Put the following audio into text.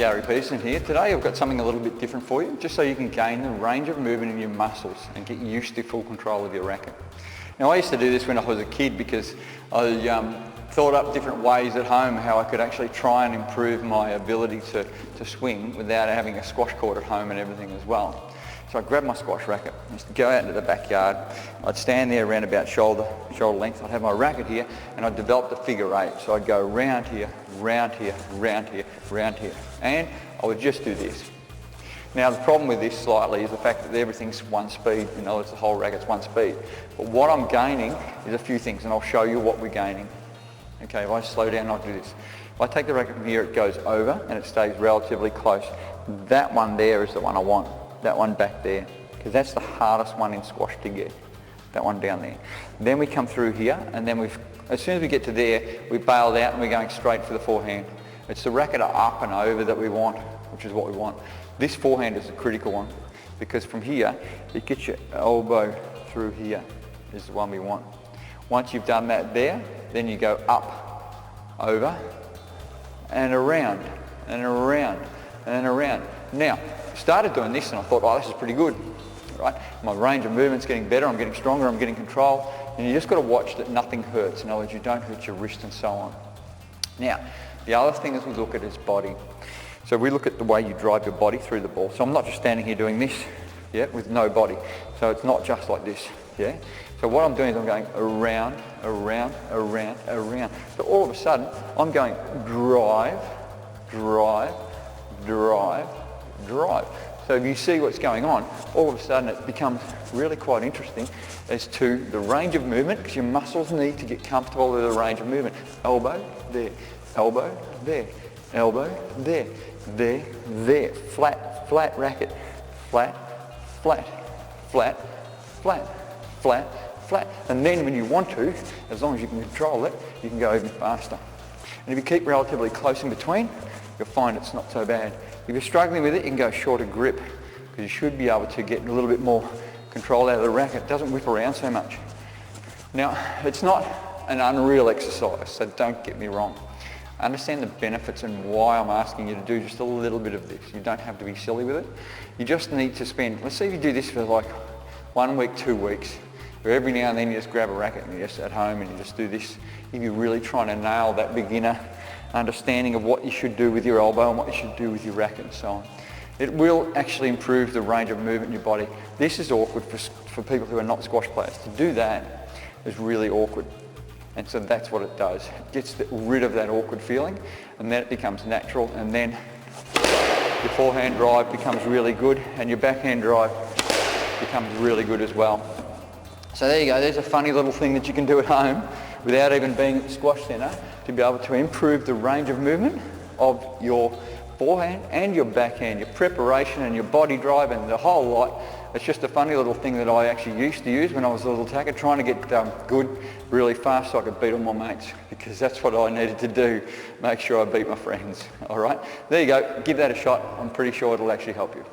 Gary Peterson here. Today I've got something a little bit different for you, just so you can gain the range of movement in your muscles and get used to full control of your racket. Now I used to do this when I was a kid because I thought up different ways at home how I could actually try and improve my ability to swing without having a squash court at home and everything as well. So I grabbed my squash racket, I used to go out into the backyard, I'd stand there around about shoulder length, I'd have my racket here and I'd develop the figure eight. So I'd go round here, round here, round here, round here, and I would just do this. Now the problem with this slightly is the fact that everything's one speed, you know, it's the whole racket's one speed. But what I'm gaining is a few things, and I'll show you what we're gaining. Okay, if I slow down, I'll do this. If I take the racket from here, it goes over and it stays relatively close. That one there is the one I want. That one back there, because that's the hardest one in squash to get, that one down there. Then we come through here, and then as soon as we get to there, we bailed out and we're going straight for the forehand. It's the racket up and over that we want, which is what we want. This forehand is a critical one, because from here, it gets your elbow through here, is the one we want. Once you've done that there, then you go up, over, and around, and around, and around. Now, started doing this and I thought, oh, this is pretty good, right? My range of movement's getting better, I'm getting stronger, I'm getting control, and you just got to watch that nothing hurts. In other words, you don't hurt your wrist and so on. Now, the other thing is we look at is body. So we look at the way you drive your body through the ball. So I'm not just standing here doing this, yeah, with no body. So it's not just like this, yeah? So what I'm doing is I'm going around, around, around, around. So all of a sudden, I'm going drive, drive, drive, drive. So if you see what's going on, all of a sudden it becomes really quite interesting as to the range of movement, because your muscles need to get comfortable with the range of movement. Elbow, there, elbow, there, elbow, there, there, there. Flat, flat racket, flat, flat, flat, flat, flat, flat. And then when you want to, as long as you can control it, you can go even faster. And if you keep relatively close in between, you'll find it's not so bad. If you're struggling with it, you can go shorter grip, because you should be able to get a little bit more control out of the racket. It doesn't whip around so much. Now, it's not an unreal exercise, so don't get me wrong. I understand the benefits and why I'm asking you to do just a little bit of this. You don't have to be silly with it. You just need to spend, let's say if you do this for like 1 week, 2 weeks, where every now and then you just grab a racket and you're just at home and you just do this. If you're really trying to nail that beginner understanding of what you should do with your elbow and what you should do with your racket and so on. It will actually improve the range of movement in your body. This is awkward for people who are not squash players. To do that is really awkward. And so that's what it does. It gets rid of that awkward feeling, and then it becomes natural, and then your forehand drive becomes really good and your backhand drive becomes really good as well. So there you go, there's a funny little thing that you can do at home without even being at the squash centre to be able to improve the range of movement of your forehand and your backhand, your preparation and your body drive and the whole lot. It's just a funny little thing that I actually used to use when I was a little attacker, trying to get good really fast so I could beat all my mates, because that's what I needed to do, make sure I beat my friends. All right, there you go, give that a shot. I'm pretty sure it'll actually help you.